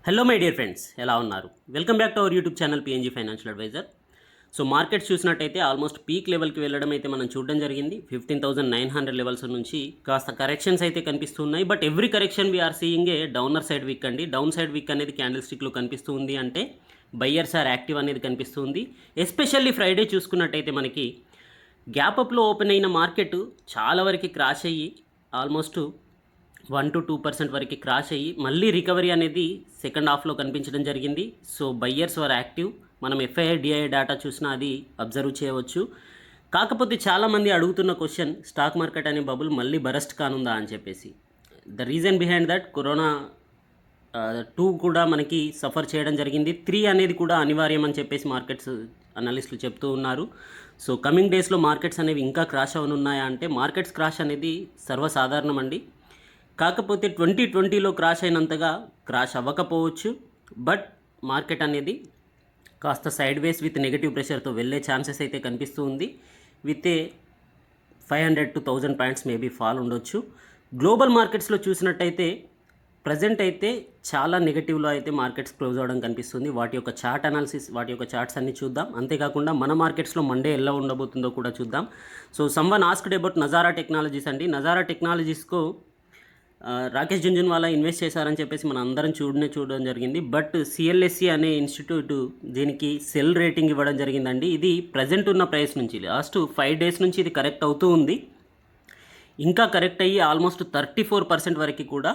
Hello my dear friends, ఎలా ఉన్నారు? Welcome back to our YouTube channel PNG financial advisor. So markets చూసినట్టయితే almost peak లెవెల్కి వెళ్ళడం అయితే మనం చూడడం జరిగింది. 15,900 లెవెల్స్ నుంచి కాస్త కరెక్షన్స్ అయితే కనిపిస్తున్నాయి. But every correction we're seeing a downer side wick అండి. డౌన్ సైడ్ వీక్ అనేది క్యాండిల్ స్టిక్లో కనిపిస్తుంది అంటే బయ్యర్స్ ఆర్ యాక్టివ్ అనేది కనిపిస్తుంది. ఎస్పెషల్లీ ఫ్రైడే చూసుకున్నట్టయితే మనకి గ్యాప్ అప్లో ఓపెన్ అయిన మార్కెట్ చాలా వరకు క్రాష్ అయ్యి ఆల్మోస్ట్ 1-2% వరకు క్రాష్ అయ్యి మళ్ళీ రికవరీ అనేది సెకండ్ హాఫ్లో కనిపించడం జరిగింది. సో బయ్యర్స్ వర్ యాక్టివ్. మనం ఎఫ్ఐఐ డిఐ డేటా చూసినా అది అబ్జర్వ్ చేయవచ్చు. కాకపోతే చాలామంది అడుగుతున్న క్వశ్చన్, స్టాక్ మార్కెట్ అనే బబుల్ మళ్ళీ బరస్ట్ కానుందా అని చెప్పేసి. The reason behind that corona 2 కూడా మనకి సఫర్ చేయడం జరిగింది. 3 అనేది కూడా అనివార్యం అని చెప్పేసి మార్కెట్స్ అనలిస్టులు చెప్తూ ఉన్నారు. సో కమింగ్ డేస్లో మార్కెట్స్ అనేవి ఇంకా క్రాష్ అవనున్నాయా అంటే మార్కెట్స్ క్రాష్ అనేది సర్వసాధారణం అండి. కాకపోతే 2020లో క్రాష్ అయినంతగా క్రాష్ అవ్వకపోవచ్చు. బట్ మార్కెట్ అనేది కాస్త సైడ్ వేస్ విత్ నెగటివ్ ప్రెషర్తో వెళ్ళే ఛాన్సెస్ అయితే కనిపిస్తూ ఉంది. With a 500 to 1000 points maybe fall ఉండొచ్చు. గ్లోబల్ మార్కెట్స్లో చూసినట్టయితే ప్రజెంట్ అయితే చాలా నెగటివ్లో అయితే మార్కెట్స్ క్లోజ్ అవ్వడం కనిపిస్తుంది. వాటి యొక్క చార్ట్ అనాలిసిస్, వాటి యొక్క చార్ట్స్ అన్ని చూద్దాం. అంతేకాకుండా మన మార్కెట్స్లో మండే ఎలా ఉండబోతుందో కూడా చూద్దాం. So someone asked about Nazara technologies అండి. నజారా టెక్నాలజీస్కు రాకేష్ జుంజున్వాలా ఇన్వెస్ట్ చేశారని చెప్పేసి మనం అందరం చూడడం జరిగింది. బట్ సిఎల్ఎస్సి అనే ఇన్స్టిట్యూట్ దీనికి సెల్ రేటింగ్ ఇవ్వడం జరిగిందండి. ఇది ప్రజెంట్ ఉన్న ప్రైస్ నుంచి లాస్ట్ 5 days నుంచి ఇది కరెక్ట్ అవుతూ ఉంది. ఇంకా కరెక్ట్ అయ్యి ఆల్మోస్ట్ 34% వరకు కూడా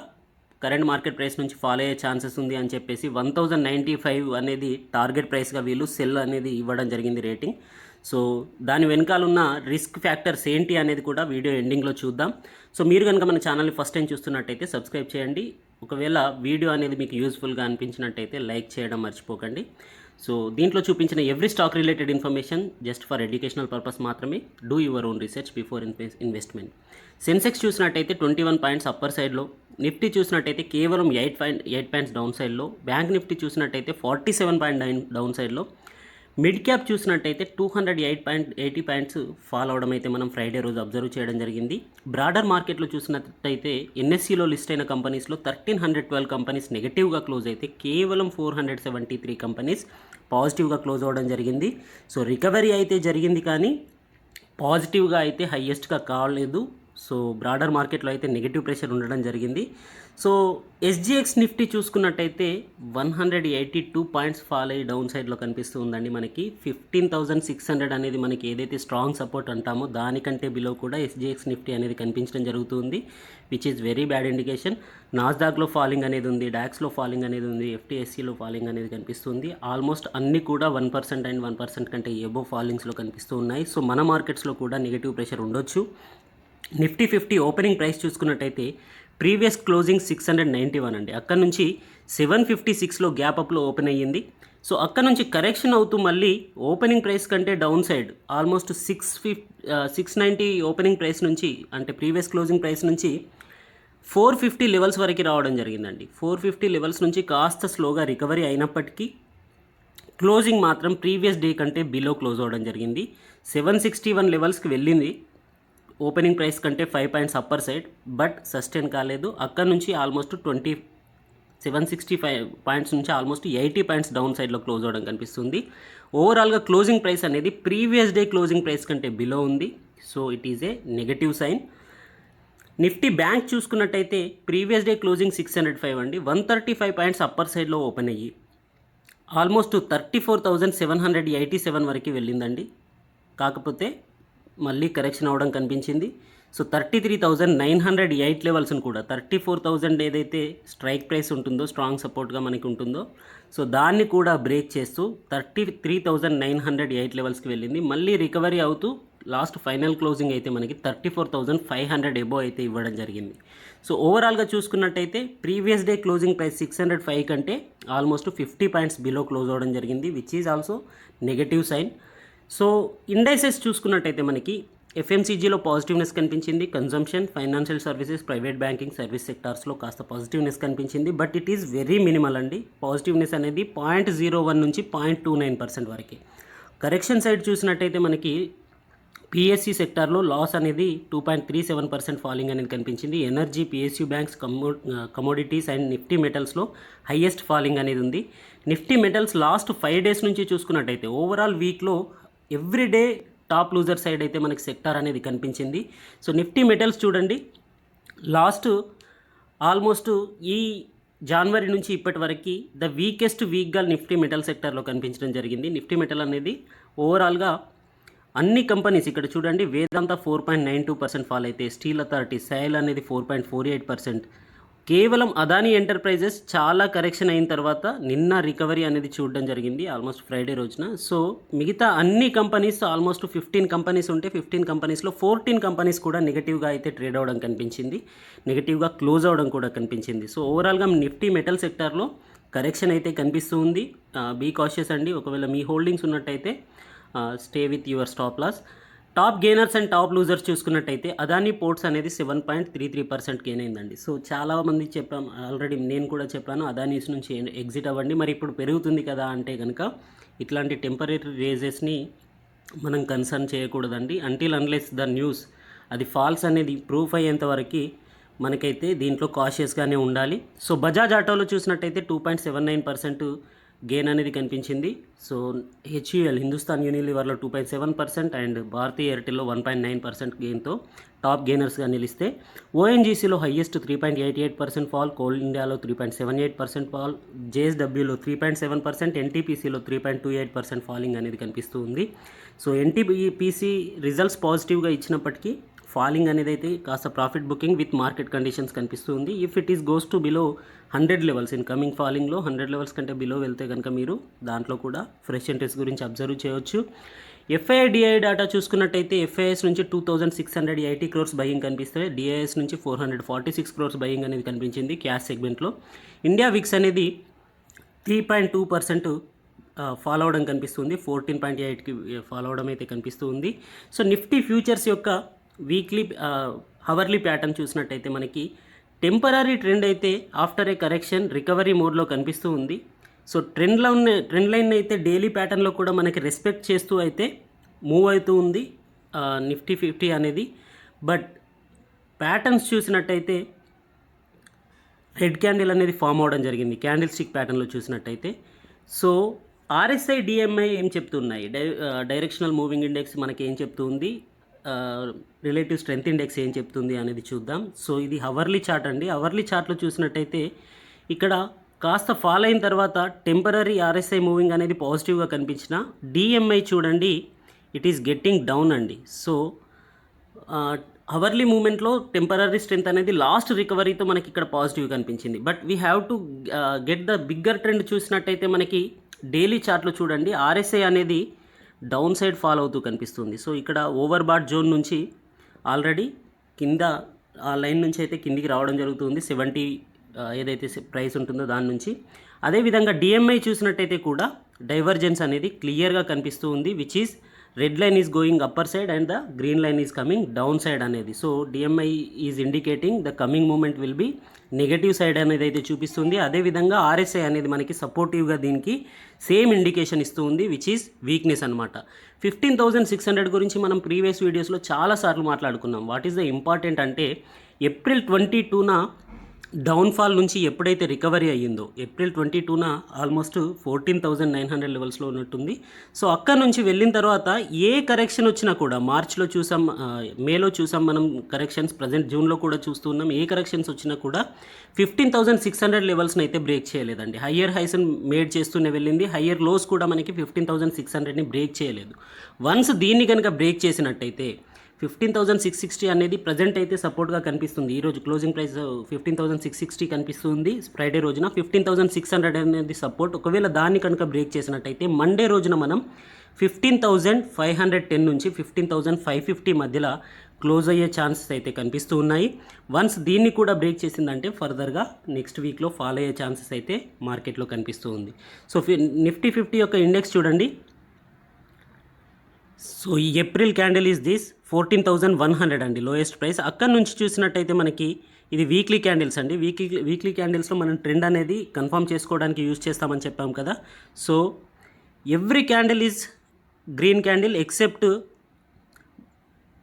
కరెంట్ మార్కెట్ ప్రైస్ నుంచి ఫాలో అయ్యే ఛాన్సెస్ ఉంది అని చెప్పేసి 1095 అనేది టార్గెట్ ప్రైస్గా వీళ్ళు సెల్ అనేది ఇవ్వడం జరిగింది రేటింగ్. సో దాని వెనకాల ఉన్న రిస్క్ ఫ్యాక్టర్స్ ఏంటి అనేది కూడా వీడియో ఎండింగ్లో చూద్దాం. సో మీరు కనుక మన ఛానల్ని ఫస్ట్ టైం చూస్తున్నట్టయితే సబ్స్క్రైబ్ చేయండి. ఒకవేళ వీడియో అనేది మీకు యూస్ఫుల్గా అనిపించినట్టయితే లైక్ చేయడం మర్చిపోకండి. సో దీంట్లో చూపించిన every stock related information just for educational purpose మాత్రమే. Do your own research before investment. Sensex చూసినట్టయితే 21 పాయింట్స్ అప్పర్ సైడ్లో, నిఫ్టీ చూసినట్టయితే కేవలం 8 పాయింట్స్ డౌన్ సైడ్లో, బ్యాంక్ నిఫ్టీ చూసినట్టయితే 47.9 డౌన్ సైడ్లో, మిడ్ క్యాప్ చూసినట్టయితే 208.80 పాయింట్స్ ఫాల్ అవడం అయితే మనం ఫ్రైడే రోజు అబ్జర్వ్ చేయడం జరిగింది. బ్రాడర్ మార్కెట్లో చూసినట్టయితే ఎన్ఎస్సిలో లిస్ట్ అయిన కంపెనీస్లో 1312 కంపెనీస్ నెగటివ్గా క్లోజ్ అయితే కేవలం 473 కంపెనీస్ పాజిటివ్గా క్లోజ్ అవ్వడం జరిగింది. సో రికవరీ అయితే జరిగింది కానీ పాజిటివ్గా అయితే హయ్యెస్ట్గా కాలేదు. సో బ్రాడర్ మార్కెట్లో అయితే నెగిటివ్ ప్రెషర్ ఉండడం జరిగింది. సో ఎస్జిఎక్స్ నిఫ్టీ చూసుకున్నట్టయితే 182 పాయింట్స్ ఫాల్ అయ్యి డౌన్ సైడ్లో కనిపిస్తూ ఉందండి. మనకి 15,600 అనేది మనకి ఏదైతే స్ట్రాంగ్ సపోర్ట్ అంటామో దానికంటే బిలో కూడా ఎస్జిఎక్స్ నిఫ్టీ అనేది కనిపించడం జరుగుతుంది, which is very bad indication. నాస్డాక్లో ఫాలింగ్ అనేది ఉంది, డాక్స్లో ఫాలింగ్ అనేది ఉంది, ఎఫ్టీఎస్సీలో ఫాలింగ్ అనేది కనిపిస్తుంది. ఆల్మోస్ట్ అన్ని కూడా 1% అండ్ 1% కంటే ఎబో ఫాలింగ్స్లో కనిపిస్తూ ఉన్నాయి. సో మన మార్కెట్స్లో కూడా నెగిటివ్ ప్రెషర్ ఉండొచ్చు. నిఫ్టీ 50 ఓపెనింగ్ ప్రైస్ చూసుకున్నట్టయితే ప్రీవియస్ క్లోజింగ్ 691 అండి. అక్కడ నుంచి 756లో గ్యాప్ అప్లో ఓపెన్ అయ్యింది. సో అక్కడ నుంచి కరెక్షన్ అవుతూ మళ్ళీ ఓపెనింగ్ ప్రైస్ కంటే down side almost 690 opening price నుంచి అంటే ప్రీవియస్ క్లోజింగ్ ప్రైస్ నుంచి 450 లెవెల్స్ వరకు రావడం జరిగిందండి. 450 లెవెల్స్ నుంచి కాస్త స్లోగా రికవరీ అయినప్పటికీ క్లోజింగ్ మాత్రం ప్రీవియస్ డే కంటే బిలో క్లోజ్ అవ్వడం జరిగింది. 761 లెవెల్స్కి వెళ్ళింది ఓపెనింగ్ ప్రైస్ కంటే 5 points upper side, but sustain కాలేదు. అక్కడ నుంచి ఆల్మోస్ట్ 765 పాయింట్స్ నుంచి ఆల్మోస్ట్ 80 పాయింట్స్ డౌన్ సైడ్లో క్లోజ్ అవ్వడం కనిపిస్తుంది. ఓవరాల్గా క్లోజింగ్ ప్రైస్ అనేది ప్రీవియస్ డే క్లోజింగ్ ప్రైస్ కంటే బిలో ఉంది. So it is a negative sign. Nifty Bank చూసుకున్నట్టయితే ప్రీవియస్ డే క్లోజింగ్ 605 అండి, 135 పాయింట్స్ అప్పర్ సైడ్లో ఓపెన్ అయ్యి ఆల్మోస్ట్ 34,787 వరకు వెళ్ళిందండి. కాకపోతే మళ్ళీ కరెక్షన్ అవ్వడం కనిపించింది. సో 33,908 లెవెల్స్ని కూడా 34,000 ఏదైతే స్ట్రైక్ ప్రైస్ ఉంటుందో, స్ట్రాంగ్ సపోర్ట్గా మనకి ఉంటుందో, సో దాన్ని కూడా బ్రేక్ చేస్తూ 33,908 లెవెల్స్కి వెళ్ళింది. మళ్ళీ రికవరీ అవుతూ లాస్ట్ ఫైనల్ క్లోజింగ్ అయితే మనకి 34,500 ఎబో అయితే ఇవ్వడం జరిగింది. సో ఓవరాల్గా చూసుకున్నట్టయితే ప్రీవియస్ డే క్లోజింగ్ ప్రైస్ 605 కంటే ఆల్మోస్ట్ 50 పాయింట్స్ బిలో క్లోజ్ అవ్వడం జరిగింది, which is also negative sign. So indices చూసుకున్నట్టయితే మనకి ఎఫ్ఎంసీజీలో పాజిటివ్నెస్ కనిపించింది, consumption, financial services, private banking, service సెక్టార్స్లో కాస్త పాజిటివ్నెస్ కనిపించింది. But it is very minimal అండి. పాజిటివ్నెస్ అనేది 0.01 నుంచి 0.29% వరకు. కరెక్షన్ సైడ్ చూసినట్టయితే మనకి పిఎస్సి సెక్టార్లో లాస్ అనేది 2.37% ఫాలింగ్ అనేది కనిపించింది. Energy, PSU banks, commodities and Nifty మెటల్స్లో హైయెస్ట్ ఫాలింగ్ అనేది ఉంది. నిఫ్టీ మెటల్స్ లాస్ట్ 5 డేస్ నుంచి చూసుకున్నట్టయితే ఓవరాల్ వీక్లో ఎవ్రీడే టాప్ లూజర్ సైడ్ అయితే మనకి సెక్టార్ అనేది కనిపించింది. సో నిఫ్టీ మెటల్స్ చూడండి, లాస్ట్ ఆల్మోస్ట్ ఈ జనవరి నుంచి ఇప్పటి వరకు ద వీకెస్ట్ వీక్గా నిఫ్టీ మెటల్ సెక్టార్లో కనిపించడం జరిగింది. నిఫ్టీ మెటల్ అనేది ఓవరాల్గా అన్ని కంపెనీస్ ఇక్కడ చూడండి, వేదాంత 4.92% ఫాల్ అయితే, స్టీల్ అథారిటీ, సైల్ అనేది 4.48%, కేవలం అదానీ ఎంటర్ప్రైజెస్ చాలా కరెక్షన్ అయిన తర్వాత నిన్న రికవరీ అనేది చూడడం జరిగింది ఆల్మోస్ట్ ఫ్రైడే రోజున. సో మిగతా అన్ని కంపెనీస్ ఆల్మోస్ట్ 15 కంపెనీస్ ఉంటే 15 కంపెనీస్లో 14 కంపెనీస్ కూడా నెగిటివ్గా అయితే ట్రేడ్ అవ్వడం కనిపించింది, నెగిటివ్గా క్లోజ్ అవ్వడం కూడా కనిపించింది. సో ఓవరాల్గా నిఫ్టీ మెటల్ సెక్టార్లో కరెక్షన్ అయితే కనిపిస్తూ ఉంది. బీ కాషియస్ అండి. ఒకవేళ మీ హోల్డింగ్స్ ఉన్నట్టయితే stay with your stop loss. Top gainers and top losers చూసుకున్నట్టయితే అదానీ పోర్ట్స్ అనేది 7.33% గెయిన్ అయిందండి. సో చాలామంది చెప్పాం, ఆల్రెడీ నేను కూడా చెప్పాను, అదానీస్ నుంచి ఎగ్జిట్ అవ్వండి. మరి ఇప్పుడు పెరుగుతుంది కదా అంటే కనుక ఇట్లాంటి టెంపరీ రేజెస్ని మనం కన్సర్న్ చేయకూడదండి. అంటిల్ అన్లెస్ ద న్యూస్ అది ఫాల్స్ అనేది ప్రూఫ్ అయ్యేంత వరకు మనకైతే దీంట్లో కాషియస్గానే ఉండాలి. సో బజాజ్ ఆటోలో చూసినట్టయితే 2.79% గెయిన్ అనేది కనిపించింది. సో హెచ్యుఎల్, హిందుస్థాన్ యూనిలివర్లో 2.7% అండ్ భారతీ ఎయిర్టెల్లో 1.9% గెయిన్తో టాప్ గెయినర్స్గా నిలిస్తే, ఓఎన్జీసీలో హైయెస్ట్ 3.88% ఫాల్, కోల్ ఇండియాలో 3.78% ఫాల్, జేఎస్డబ్ల్యూలో 3.7%, ఎన్టీపీసీలో 3.28% ఫాలింగ్ అనేది కనిపిస్తూ ఉంది. సో ఎన్టీపీసీ రిజల్ట్స్ పాజిటివ్గా ఇచ్చినప్పటికీ ఫాలింగ్ అనేది అయితే కాస్త profit booking with market conditions కనిపిస్తుంది. If it is goes to below 100 levels in coming ఫాలింగ్లో 100 లెవెల్స్ కంటే బిలో వెళ్తే కనుక మీరు దాంట్లో కూడా ఫ్రెష్ ఎంట్రీస్ గురించి అబ్జర్వ్ చేయవచ్చు. ఎఫ్ఐడిఐ డేటా చూసుకున్నట్టయితే ఎఫ్ఐఎస్ నుంచి 2680 క్రోర్స్ బయింగ్ కనిపిస్తే, డిఐఎస్ నుంచి 446 క్రోర్స్ బయింగ్ అనేది కనిపించింది క్యాష్ సెగ్మెంట్లో. ఇండియా విక్స్ అనేది 3.2% ఫాలో అవడం కనిపిస్తుంది, 14.8కి ఫాలో అవడం అయితే కనిపిస్తూ ఉంది. సో నిఫ్టీ ఫ్యూచర్స్ యొక్క వీక్లీ హవర్లీ ప్యాటర్న్ చూసినట్టయితే మనకి టెంపరీ ట్రెండ్ అయితే ఆఫ్టర్ ఏ కరెక్షన్ రికవరీ మోడ్లో కనిపిస్తూ ఉంది. సో ట్రెండ్ లైన్ అయితే డైలీ ప్యాటర్న్లో కూడా మనకి రెస్పెక్ట్ చేస్తూ అయితే మూవ్ అవుతూ ఉంది నిఫ్టీ 50 అనేది. బట్ ప్యాటర్న్స్ చూసినట్టయితే రెడ్ క్యాండిల్ అనేది ఫామ్ అవడం జరిగింది క్యాండిల్ స్టిక్ ప్యాటర్న్లో చూసినట్టయితే. సో ఆర్ఎస్ఐ డిఎంఐ ఏం చెప్తున్నాయి, డైరెక్షనల్ మూవింగ్ ఇండెక్స్ మనకి ఏం చెప్తుంది, రిలేటివ్ స్ట్రెంత్ ఇండెక్స్ ఏం చెప్తుంది అనేది చూద్దాం. సో ఇది హవర్లీ చార్ట్ అండి. హవర్లీ చార్ట్లో చూసినట్టయితే ఇక్కడ కాస్త ఫాల్ అయిన తర్వాత టెంపరీ ఆర్ఎస్ఐ మూవింగ్ అనేది పాజిటివ్గా కనిపించిన, డిఎంఐ చూడండి ఇట్ ఈస్ గెట్టింగ్ డౌన్ అండి. సో హవర్లీ మూమెంట్లో టెంపరీ స్ట్రెంత్ అనేది లాస్ట్ రికవరీతో మనకి ఇక్కడ పాజిటివ్ కనిపించింది. But we have to get the bigger trend చూసినట్టయితే మనకి డైలీ చార్ట్లో చూడండి ఆర్ఎస్ఐ అనేది డౌన్ సైడ్ ఫాల్ అవుతూ కనిపిస్తుంది. సో ఇక్కడ ఓవర్ బాట్ జోన్ నుంచి ఆల్రెడీ కింద ఆ లైన్ నుంచి అయితే కిందికి రావడం జరుగుతుంది, 70 ఏదైతే ప్రైస్ ఉంటుందో దాని నుంచి. అదేవిధంగా డిఎంఐ చూసినట్టయితే కూడా డైవర్జెన్స్ అనేది క్లియర్గా కనిపిస్తూ ఉంది, which is red line is going upper side and the green line is coming down side అనేది. So DMI is indicating the coming moment will be negative side అనేది అయితే చూపిస్తుంది. అదేవిధంగా ఆర్ఎస్ఐ అనేది మనకి సపోర్టివ్గా దీనికి సేమ్ ఇండికేషన్ ఇస్తూ ఉంది, విచ్ ఈజ్ వీక్నెస్ అనమాట. 15,600 గురించి మనం ప్రీవియస్ వీడియోస్లో చాలాసార్లు మాట్లాడుకున్నాం. వాట్ ఈస్ ద ఇంపార్టెంట్ అంటే ఏప్రిల్ 22న డౌన్ఫాల్ నుంచి ఎప్పుడైతే రికవరీ అయ్యిందో, ఏప్రిల్ 22న ఆల్మోస్ట్ 14,900 లెవెల్స్లో ఉన్నట్టుంది. సో అక్కడ నుంచి వెళ్ళిన తర్వాత ఏ కరెక్షన్ వచ్చినా కూడా, మార్చ్లో చూసాం, మేలో చూసాం మనం కరెక్షన్స్, ప్రజెంట్ జూన్లో కూడా చూస్తున్నాం, ఏ కరెక్షన్స్ వచ్చినా కూడా 15,600 లెవెల్స్ని అయితే బ్రేక్ చేయలేదండి. హయ్యర్ హైస్ని మేడ్ చేస్తూనే వెళ్ళింది, హయ్యర్ లోస్ కూడా మనకి 15,600ని బ్రేక్ చేయలేదు. వన్స్ దీన్ని కనుక బ్రేక్ చేసినట్టయితే 15,660 అనేది ప్రజెంట్ అయితే సపోర్ట్గా కనిపిస్తుంది. ఈరోజు క్లోజింగ్ ప్రైస్ 15,660 కనిపిస్తుంది ఫ్రైడే రోజున. 15,600 అనేది సపోర్ట్. ఒకవేళ దాన్ని కనుక బ్రేక్ చేసినట్టయితే మండే రోజున మనం 15,510 నుంచి 15,550 మధ్యలో క్లోజ్ అయ్యే ఛాన్సెస్ అయితే కనిపిస్తూ ఉన్నాయి. వన్స్ దీన్ని కూడా బ్రేక్ చేసిందంటే ఫర్దర్గా నెక్స్ట్ వీక్లో ఫాల్ అయ్యే ఛాన్సెస్ అయితే మార్కెట్లో కనిపిస్తూ ఉంది. సో నిఫ్టీ 50 యొక్క ఇండెక్స్ చూడండి. సో ఈ ఏప్రిల్ క్యాండిల్ ఈజ్ దిస్ 14,100 అండి లోయెస్ట్ ప్రైస్. అక్కడ నుంచి చూసినట్టయితే మనకి ఇది వీక్లీ క్యాండిల్స్ అండి. వీక్లీ క్యాండిల్స్లో మనం ట్రెండ్ అనేది కన్ఫర్మ్ చేసుకోవడానికి యూజ్ చేస్తామని చెప్పాం కదా. So every candle is green candle except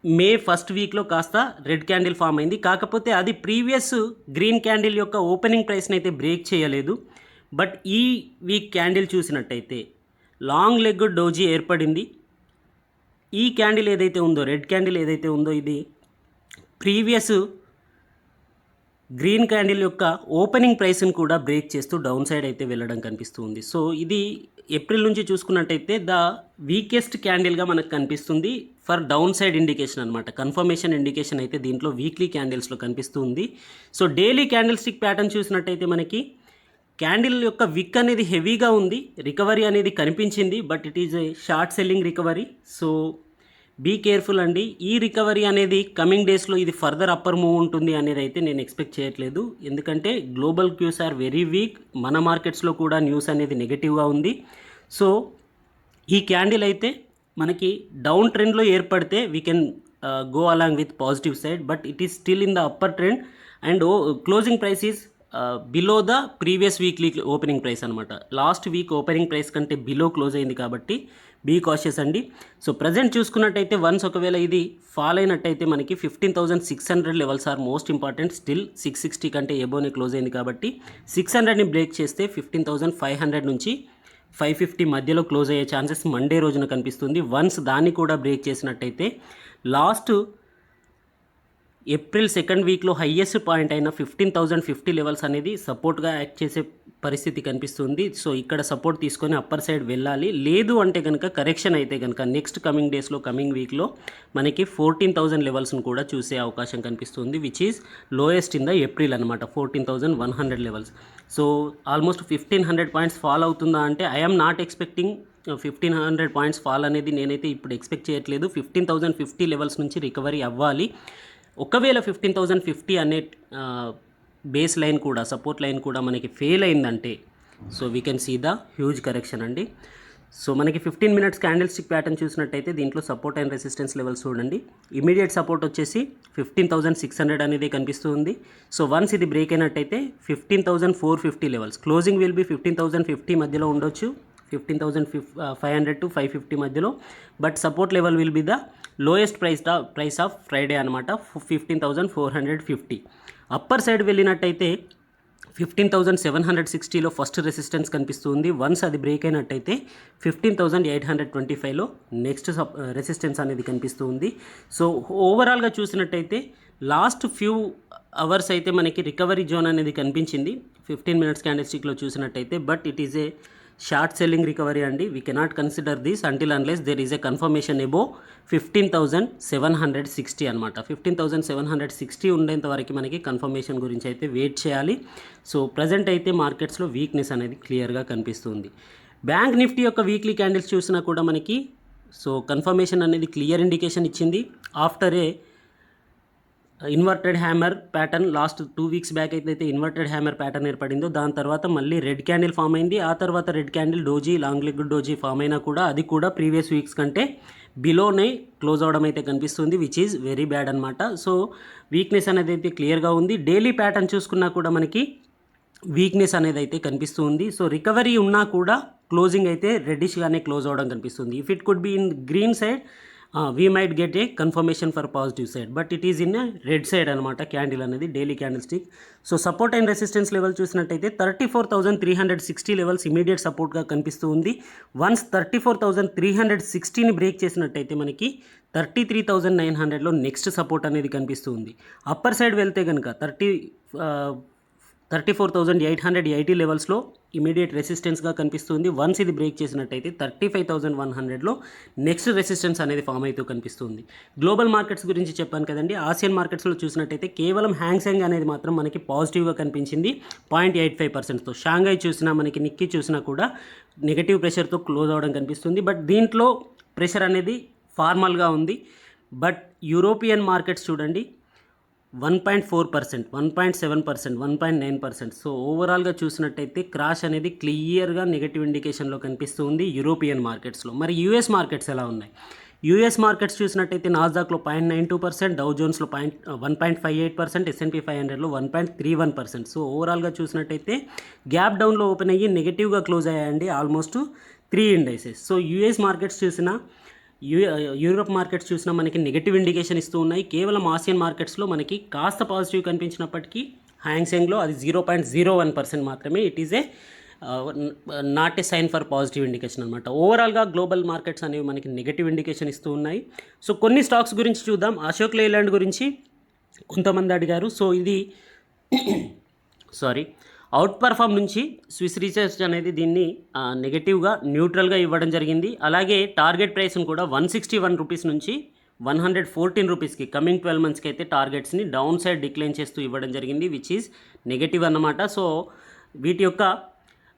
May first వీక్లో కాస్త రెడ్ క్యాండిల్ ఫామ్ అయింది. కాకపోతే అది ప్రీవియస్ గ్రీన్ క్యాండిల్ యొక్క ఓపెనింగ్ ప్రైస్ని అయితే బ్రేక్ చేయలేదు. బట్ ఈ వీక్ క్యాండిల్ చూసినట్టయితే లాంగ్ లెగ్ డోజీ ఏర్పడింది. ఈ క్యాండిల్ ఏదైతే ఉందో, రెడ్ క్యాండిల్ ఏదైతే ఉందో, ఇది ప్రీవియస్ గ్రీన్ క్యాండిల్ యొక్క ఓపెనింగ్ ప్రైస్ని కూడా బ్రేక్ చేస్తూ డౌన్ సైడ్ అయితే వెళ్ళడం కనిపిస్తుంది. సో ఇది ఏప్రిల్ నుంచి చూసుకున్నట్టయితే ద వీకెస్ట్ క్యాండిల్గా మనకు కనిపిస్తుంది ఫర్ డౌన్ సైడ్ ఇండికేషన్ అనమాట. కన్ఫర్మేషన్ ఇండికేషన్ అయితే దీంట్లో వీక్లీ క్యాండిల్స్లో కనిపిస్తుంది. So daily candle stick pattern చూసినట్టయితే మనకి క్యాండిల్ యొక్క విక్ అనేది హెవీగా ఉంది, రికవరీ అనేది కనిపించింది, but it is a short selling recovery. So be careful అండి. ఈ రికవరీ అనేది కమింగ్ డేస్లో ఇది ఫర్దర్ అప్పర్ మూవ్ ఉంటుంది అనేది అయితే నేను ఎక్స్పెక్ట్ చేయట్లేదు. ఎందుకంటే global cues are very weak, మన మార్కెట్స్లో కూడా న్యూస్ అనేది నెగటివ్గా ఉంది. సో ఈ క్యాండిల్ అయితే మనకి డౌన్ ట్రెండ్లో ఏర్పడితే we can go along with positive side, but it is still in the upper trend and closing price is below the previous weekly opening price అనమాట. లాస్ట్ వీక్ ఓపెనింగ్ ప్రైస్ కంటే below close అయింది కాబట్టి be cautious అండి. So present చూసుకున్నట్టయితే once ఒకవేళ ఇది fall అయినట్టయితే మనకి 15,600 levels are most important. Still 660 కంటే ఎబోనే క్లోజ్ అయింది కాబట్టి 600ని బ్రేక్ చేస్తే 15,500 నుంచి 550 మధ్యలో క్లోజ్ అయ్యే ఛాన్సెస్ మండే రోజున కనిపిస్తుంది. వన్స్ దాన్ని కూడా బ్రేక్ చేసినట్టయితే లాస్ట్ ఏప్రిల్ సెకండ్ వీక్లో హయ్యెస్ట్ పాయింట్ అయిన 15,050 లెవెల్స్ అనేది సపోర్ట్గా యాక్ట్ చేసే పరిస్థితి కనిపిస్తుంది. సో ఇక్కడ సపోర్ట్ తీసుకొని అప్పర్ సైడ్ వెళ్ళాలి. లేదు అంటే కనుక కరెక్షన్ అయితే కనుక నెక్స్ట్ కమింగ్ డేస్లో, కమింగ్ వీక్లో మనకి 14,000 లెవెల్స్ను కూడా చూసే అవకాశం కనిపిస్తుంది, which is lowest in the April అనమాట, 14,100 levels. So almost 1,500 points fall అవుతుందా అంటే I'm not expecting 1,500 points fall అనేది నేనైతే ఇప్పుడు ఎక్స్పెక్ట్ చేయట్లేదు. 15,050 లెవెల్స్ నుంచి రికవరీ అవ్వాలి. ఒకవేళ 15,050 అనే బేస్ లైన్ కూడా, సపోర్ట్ లైన్ కూడా మనకి ఫెయిల్ అయిందంటే so we can see the huge correction అండి. సో మనకి 15 మినిట్స్ క్యాండిల్ స్టిక్ ప్యాటర్న్ చూసినట్టయితే దీంట్లో సపోర్ట్ అండ్ రెసిస్టెన్స్ లెవెల్స్ చూడండి. ఇమీడియట్ సపోర్ట్ వచ్చేసి 15,600 అనేది కనిపిస్తుంది. సో వన్స్ ఇది బ్రేక్ అయినట్టయితే 15,450 లెవెల్స్, క్లోజింగ్ విల్ బి 15,050 మధ్యలో ఉండొచ్చు, 15,500 to 550 మధ్యలో. But support level will be the lowest price of Friday అనమాట, 15,450. అప్పర్ సైడ్ వెళ్ళినట్టయితే 15,760లో ఫస్ట్ రెసిస్టెన్స్ కనిపిస్తుంది. వన్స్ అది బ్రేక్ అయినట్టయితే 15,825లో నెక్స్ట్ రెసిస్టెన్స్ అనేది కనిపిస్తుంది. సో ఓవరాల్గా చూసినట్టయితే లాస్ట్ ఫ్యూ అవర్స్ అయితే మనకి రికవరీ జోన్ అనేది కనిపించింది 15 మినిట్స్ క్యాండిల్ స్టిక్లో చూసినట్టయితే. But it is a short selling recovery అండి. We cannot consider this until unless there is a confirmation above 15,760 అనమాట. 15,760 ఉండేంత వరకు మనకి కన్ఫర్మేషన్ గురించి అయితే వెయిట్ చేయాలి. సో ప్రజెంట్ అయితే మార్కెట్స్లో వీక్నెస్ అనేది క్లియర్గా కనిపిస్తుంది. బ్యాంక్ నిఫ్టీ యొక్క వీక్లీ క్యాండిల్స్ చూసినా కూడా మనకి సో కన్ఫర్మేషన్ అనేది క్లియర్ ఇండికేషన్ ఇచ్చింది. After a inverted hammer pattern, last 2 weeks back అయితే ఇన్వర్టెడ్ హ్యామర్ ప్యాటర్న్ ఏర్పడిందో దాని తర్వాత మళ్ళీ రెడ్ క్యాండిల్ ఫామ్ అయింది. ఆ తర్వాత red candle doji, long leg doji form అయినా కూడా అది కూడా ప్రీవియస్ వీక్స్ కంటే బిలోనే క్లోజ్ అవడం అయితే కనిపిస్తుంది, విచ్ ఈజ్ వెరీ బ్యాడ్ అనమాట. సో వీక్నెస్ అనేది అయితే క్లియర్గా ఉంది. డైలీ ప్యాటర్న్ చూసుకున్నా కూడా మనకి వీక్నెస్ అనేది అయితే కనిపిస్తుంది. సో రికవరీ ఉన్నా కూడా క్లోజింగ్ అయితే రెడ్డిష్గానే క్లోజ్ అవడం కనిపిస్తుంది. If it could be in green side we might get a confirmation for positive side, but it is in a red side అనమాట క్యాండిల్ అనేది, daily candle stick. So support and resistance level చూసినట్టయితే 34,360 levels immediate సపోర్ట్గా కనిపిస్తూ ఉంది. Once 34,360ని break చేసినట్టయితే మనకి 33,900లో next support అనేది కనిపిస్తుంది. అప్పర్ సైడ్ వెళ్తే కనుక 34,880 లెవెల్స్లో ఇమీడియట్ రెసిస్టెన్స్గా కనిపిస్తుంది. వన్స్ ఇది బ్రేక్ చేసినట్టయితే 35,100లో నెక్స్ట్ రెసిస్టెన్స్ అనేది ఫామ్ అవుతూ కనిపిస్తుంది. గ్లోబల్ మార్కెట్స్ గురించి చెప్పాను కదండి. ఆసియన్ మార్కెట్స్లో చూసినట్టయితే కేవలం హ్యాంగ్సెంగ్ అనేది మాత్రం మనకి పాజిటివ్గా కనిపించింది 0.85%తో. షాంఘై చూసినా, మనకి నిక్కీ చూసినా కూడా నెగటివ్ ప్రెషర్తో క్లోజ్ అవ్వడం కనిపిస్తుంది. బట్ దీంట్లో ప్రెషర్ అనేది ఫార్మల్గా ఉంది. బట్ యూరోపియన్ మార్కెట్స్ చూడండి 1.4%, 1.7%, 1.9%. సో ఓవరాల్గా చూసినట్టయితే క్రాష్ అనేది క్లియర్గా నెగటివ్ ఇండికేషన్లో కనిపిస్తుంది యూరోపియన్ మార్కెట్స్లో. మరి యూఎస్ మార్కెట్స్ ఎలా ఉన్నాయి? యూఎస్ మార్కెట్స్ చూసినట్టయితే నాస్డాక్లో 0.92%, డౌ జోన్స్లో 1.58%, S&P 500లో 1.31%. సో ఓవరాల్గా చూసినట్టయితే గ్యాప్ డౌన్లో ఓపెన్ అయ్యి నెగటివ్గా క్లోజ్ అయ్యాయండి almost 3 indices. So US markets చూసినా యూరోప్ మార్కెట్స్ చూసినా మనకి నెగటివ్ ఇండికేషన్ ఇస్తూ ఉన్నాయి. కేవలం ఆసియన్ మార్కెట్స్లో మనకి కాస్త పాజిటివ్ కనిపించినప్పటికీ హ్యాంగ్సెంగ్లో అది 0.01% మాత్రమే. It is a not a sign for positive indication అనమాట. ఓవరాల్గా గ్లోబల్ మార్కెట్స్ అనేవి మనకి నెగటివ్ ఇండికేషన్ ఇస్తూ ఉన్నాయి. సో కొన్ని స్టాక్స్ గురించి చూద్దాం. అశోక్ లేలాండ్ గురించి కొంతమంది అడిగారు. సో ఇది అవుట్ పర్ఫామ్ నుంచి స్విస్ రీసెర్చ్ అనేది దీన్ని నెగటివ్గా న్యూట్రల్గా ఇవ్వడం జరిగింది. అలాగే టార్గెట్ ప్రైస్ని కూడా 161 రూపీస్ నుంచి 114 రూపీస్కి కమింగ్ 12 మంత్స్కి అయితే టార్గెట్స్ని డౌన్ సైడ్ డిక్లైన్ చేస్తూ ఇవ్వడం జరిగింది, విచ్ ఈజ్ నెగటివ్ అన్నమాట. సో వీటి యొక్క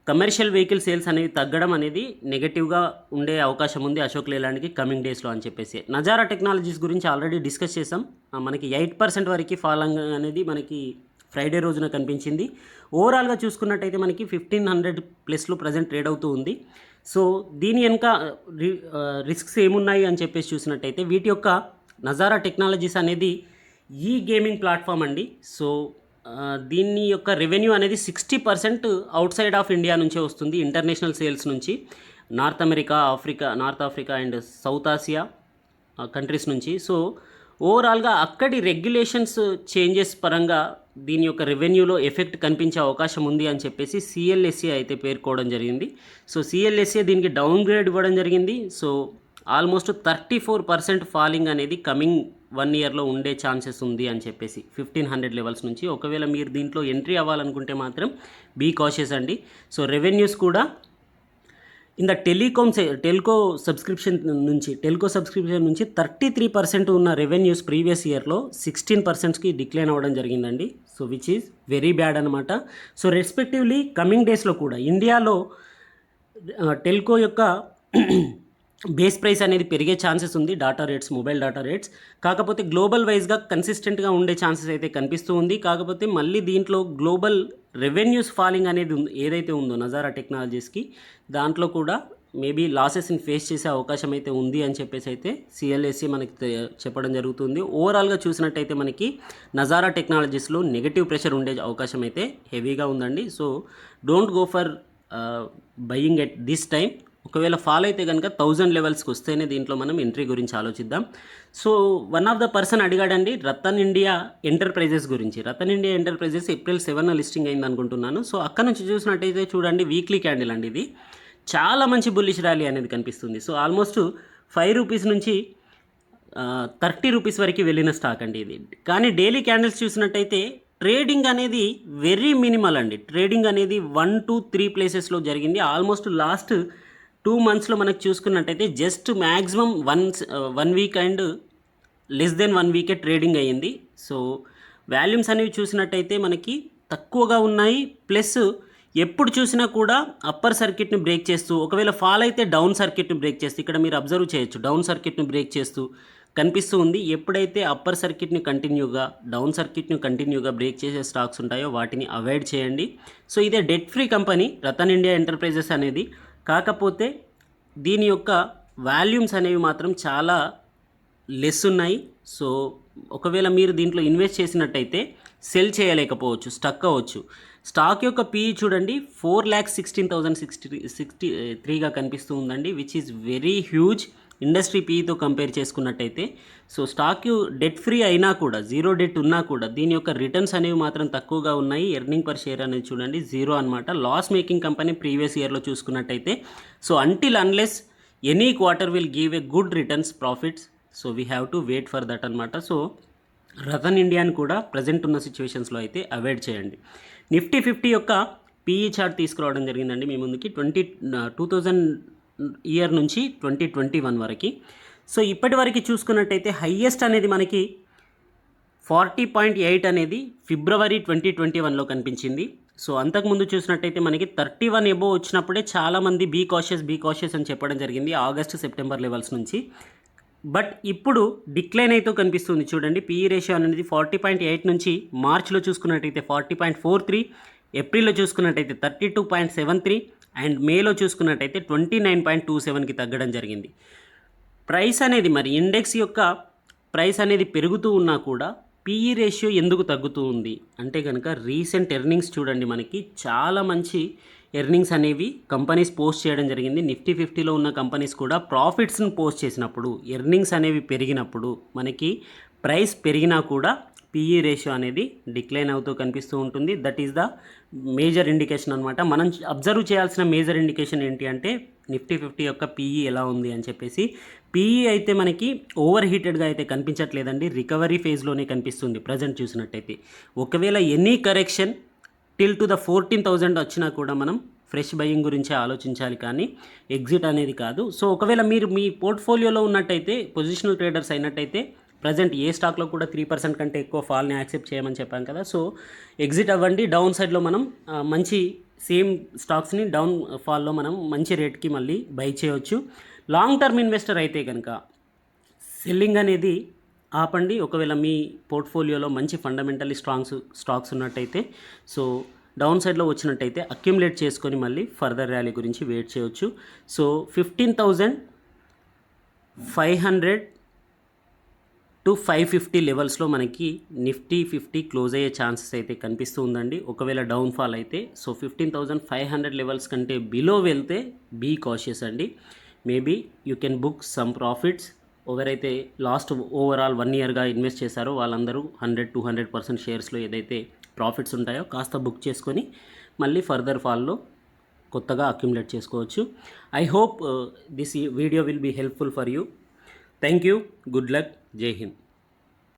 కమర్షియల్ వెహికల్ సేల్స్ అనేవి తగ్గడం అనేది నెగటివ్గా ఉండే అవకాశం ఉంది అశోక్ లేలాండ్కి కమింగ్ డేస్లో అని చెప్పేసి. నజారా టెక్నాలజీస్ గురించి ఆల్రెడీ డిస్కస్ చేసాం. మనకి 8% వరకు ఫాల్ అనేది మనకి ఫ్రైడే రోజున కనిపించింది. ఓవరాల్గా చూసుకున్నట్టయితే మనకి 1500 ప్లస్లో ప్రజెంట్ ట్రేడ్ అవుతూ ఉంది. సో దీని వెనుక రిస్క్స్ ఏమున్నాయి అని చెప్పేసి చూసినట్టయితే వీటి యొక్క నజారా టెక్నాలజీస్ అనేది ఈ గేమింగ్ ప్లాట్ఫామ్ అండి. సో దీని యొక్క రెవెన్యూ అనేది 60% అవుట్ సైడ్ ఆఫ్ ఇండియా నుంచే వస్తుంది, ఇంటర్నేషనల్ సేల్స్ నుంచి. North Africa and south Asia countries నుంచి. సో ఓవరాల్గా అక్కడి రెగ్యులేషన్స్ చేంజెస్ పరంగా దీని యొక్క రెవెన్యూలో ఎఫెక్ట్ కనిపించే అవకాశం ఉంది అని చెప్పేసి సిఎల్ఎస్ఏ అయితే పేర్కోవడం జరిగింది. సో సిఎల్ఎస్ఏ దీనికి డౌన్ గ్రేడ్ ఇవ్వడం జరిగింది. సో ఆల్మోస్ట్ 34% ఫాలింగ్ అనేది కమింగ్ 1 ఇయర్లో ఉండే ఛాన్సెస్ ఉంది అని చెప్పేసి 1500 లెవెల్స్ నుంచి. ఒకవేళ మీరు దీంట్లో ఎంట్రీ అవ్వాలనుకుంటే మాత్రం బీ కాషియస్ అండి. సో రెవెన్యూస్ కూడా ఇన్ ద టెల్కో సబ్స్క్రిప్షన్ నుంచి 33% ఉన్న రెవెన్యూస్ ప్రీవియస్ ఇయర్లో 16%కి డిక్లైన్ అవ్వడం జరిగిందండి. So which is very bad అనమాట. సో రెస్పెక్టివ్లీ కమింగ్ డేస్లో కూడా ఇండియాలో టెల్కో యొక్క బేస్ ప్రైస్ అనేది పెరిగే ఛాన్సెస్ ఉంది, మొబైల్ డేటా రేట్స్. కాకపోతే గ్లోబల్ వైజ్గా కన్సిస్టెంట్గా ఉండే ఛాన్సెస్ అయితే కనిపిస్తూ ఉంది. కాకపోతే మళ్ళీ దీంట్లో గ్లోబల్ రెవెన్యూస్ ఫాలింగ్ అనేది ఏదైతే ఉందో నజారా టెక్నాలజీస్కి, దాంట్లో కూడా మేబీ లాసెస్ని ఫేస్ చేసే అవకాశం అయితే ఉంది అని చెప్పేసి అయితే సిఎల్ఎస్సి మనకి చెప్పడం జరుగుతుంది. ఓవరాల్గా చూసినట్టయితే మనకి నజారా టెక్నాలజీస్లో నెగటివ్ ప్రెషర్ ఉండే అవకాశం అయితే హెవీగా ఉందండి. So don't go for buying at this time. ఒకవేళ ఫాల్ అయితే కనుక 1000 లెవెల్స్కి వస్తేనే దీంట్లో మనం ఎంట్రీ గురించి ఆలోచిద్దాం. So one of the person అడిగాడండి రతన్ ఇండియా ఎంటర్ప్రైజెస్ గురించి. Ratan India Enterprises April 7 listing అయింది అనుకుంటున్నాను. సో అక్కడ నుంచి చూసినట్టయితే చూడండి, వీక్లీ క్యాండిల్ అండి ఇది. చాలా మంచి బుల్లిష్ ర్యాలీ అనేది కనిపిస్తుంది. సో ఆల్మోస్ట్ 5 రూపీస్ నుంచి 30 రూపీస్ వరకు వెళ్ళిన స్టాక్ అండి ఇది. కానీ డైలీ క్యాండిల్స్ చూసినట్టయితే ట్రేడింగ్ అనేది వెరీ మినిమల్ అండి. ట్రేడింగ్ అనేది 1 to 3 ప్లేసెస్లో జరిగింది. ఆల్మోస్ట్ లాస్ట్ 2 మంత్స్లో మనకు చూసుకున్నట్టయితే just maximum 1 week and less than 1 వీకే ట్రేడింగ్ అయ్యింది. సో వాల్యూమ్స్ అనేవి చూసినట్టయితే మనకి తక్కువగా ఉన్నాయి. ప్లస్ ఎప్పుడు చూసినా కూడా అప్పర్ సర్క్యూట్ని బ్రేక్ చేస్తూ, ఒకవేళ ఫాల్ అయితే డౌన్ సర్క్యూట్ని బ్రేక్ చేస్తూ, ఇక్కడ మీరు అబ్జర్వ్ చేయొచ్చు డౌన్ సర్క్యూట్ని బ్రేక్ చేస్తూ కనిపిస్తూ ఉంది. ఎప్పుడైతే అప్పర్ సర్క్యూట్ని కంటిన్యూగా డౌన్ సర్క్యూట్ని కంటిన్యూగా బ్రేక్ చేసే స్టాక్స్ ఉంటాయో వాటిని అవాయిడ్ చేయండి. సో ఇదే debt free company Ratan India Enterprises అనేది. కాకపోతే దీని యొక్క వాల్యూమ్స్ అనేవి మాత్రం చాలా లెస్ ఉన్నాయి. సో ఒకవేళ మీరు దీంట్లో ఇన్వెస్ట్ చేసినట్టయితే సెల్ చేయలేకపోవచ్చు, స్టక్ అవ్వచ్చు. స్టాక్ యొక్క పీఈ చూడండి 4,16,063గా కనిపిస్తూ ఉందండి, which is very huge industry పీఈతో కంపేర్ చేసుకున్నట్టయితే. సో స్టాక్ డెట్ ఫ్రీ అయినా కూడా, జీరో డెట్ ఉన్నా కూడా దీని యొక్క రిటర్న్స్ అనేవి మాత్రం తక్కువగా ఉన్నాయి. ఎర్నింగ్ పర్ షేర్ అనేది చూడండి 0 అనమాట. లాస్ మేకింగ్ కంపెనీ ప్రీవియస్ ఇయర్లో చూసుకున్నట్టయితే. So until unless any quarter will give a good returns profits, so we have to wait for that అనమాట. సో రతన్ ఇండియాని కూడా ప్రజెంట్ ఉన్న సిచ్యువేషన్స్లో అయితే అవాయిడ్ చేయండి. నిఫ్టీ 50 యొక్క పీఈ చార్ట్ తీసుకురావడం జరిగిందండి మీ ముందుకి 2000 ఇయర్ నుంచి 2021 వరకు. సో ఇప్పటి వరకు చూసుకున్నట్టయితే హయ్యెస్ట్ అనేది మనకి 40.8 అనేది ఫిబ్రవరి 2021లో కనిపించింది. సో అంతకుముందు చూసినట్టయితే మనకి 31 ఎబో వచ్చినప్పుడే చాలామంది బీ కాషియస్ అని చెప్పడం జరిగింది ఆగస్ట్ సెప్టెంబర్ లెవెల్స్ నుంచి. బట్ ఇప్పుడు డిక్లైన్ అయితే కనిపిస్తుంది చూడండి. పీఈ రేషియో అనేది 40.8 నుంచి మార్చ్లో చూసుకున్నట్టయితే 40.43, ఏప్రిల్లో చూసుకున్నట్టయితే 32.73 అండ్ మేలో చూసుకున్నట్టయితే 29.27కి తగ్గడం జరిగింది. ప్రైస్ అనేది మరి ఇండెక్స్ యొక్క ప్రైస్ అనేది పెరుగుతూ ఉన్నా కూడా పీఈ రేషియో ఎందుకు తగ్గుతూ ఉంది అంటే కనుక రీసెంట్ ఎర్నింగ్స్ చూడండి, మనకి చాలా మంచి ఎర్నింగ్స్ అనేవి కంపెనీస్ పోస్ట్ చేయడం జరిగింది. నిఫ్టీ 50లో ఉన్న కంపెనీస్ కూడా ప్రాఫిట్స్ని పోస్ట్ చేసినప్పుడు, ఎర్నింగ్స్ అనేవి పెరిగినప్పుడు మనకి ప్రైస్ పెరిగినా కూడా పిఈ రేషియో అనేది డిక్లైన్ అవుతూ కనిపిస్తూ ఉంటుంది. That is the major indication అనమాట. మనం అబ్జర్వ్ చేయాల్సిన మేజర్ ఇండికేషన్ ఏంటి అంటే నిఫ్టీ 50 యొక్క పిఈ ఎలా ఉంది అని చెప్పేసి. పిఈ అయితే మనకి ఓవర్ హీటెడ్గా అయితే కనిపించట్లేదండి, రికవరీ ఫేజ్లోనే కనిపిస్తుంది ప్రజెంట్ చూసినట్టయితే. ఒకవేళ any correction till to the 14,000 వచ్చినా కూడా మనం ఫ్రెష్ బయింగ్ గురించి ఆలోచించాలి, కానీ ఎగ్జిట్ అనేది కాదు. సో ఒకవేళ మీరు మీ పోర్ట్ఫోలియోలో ఉన్నట్టయితే, పొజిషనల్ ట్రేడర్స్ అయినట్టయితే, ప్రజెంట్ ఏ స్టాక్లో కూడా 3% కంటే ఎక్కువ ఫాల్ని యాక్సెప్ట్ చేయమని చెప్పాం కదా. సో ఎగ్జిట్ అవ్వండి. డౌన్ సైడ్లో మనం మంచి సేమ్ స్టాక్స్ని డౌన్ ఫాల్లో మనం మంచి రేట్కి మళ్ళీ బై చేయవచ్చు. లాంగ్ టర్మ్ ఇన్వెస్టర్ అయితే కనుక సెల్లింగ్ అనేది ఆపండి. ఒకవేళ మీ పోర్ట్ఫోలియోలో మంచి ఫండమెంటల్లీ స్టాక్స్ ఉన్నట్టయితే, సో డౌన్ సైడ్లో వచ్చినట్టయితే అక్యుములేట్ చేసుకొని మళ్ళీ ఫర్దర్ ర్యాలీ గురించి వెయిట్ చేయవచ్చు. సో 15,500 to 550 లెవెల్స్లో మనకి నిఫ్టీ 50 క్లోజ్ అయ్యే ఛాన్సెస్ అయితే కనిపిస్తూ ఉందండి ఒకవేళ డౌన్ఫాల్ అయితే. సో 15,500 లెవెల్స్ కంటే బిలో వెళ్తే బీ కాషియస్ అండి. Maybe you can book some profits. ఎవరైతే లాస్ట్ ఓవరాల్ 1 ఇయర్గా ఇన్వెస్ట్ చేశారో వాళ్ళందరూ 100-200% షేర్స్లో ఏదైతే ప్రాఫిట్స్ ఉంటాయో కాస్త బుక్ చేసుకొని మళ్ళీ ఫర్దర్ ఫాల్లో కొత్తగా అక్యుములేట్ చేసుకోవచ్చు. I hope this video will be helpful for you. Thank you. Good luck. జై హింద్.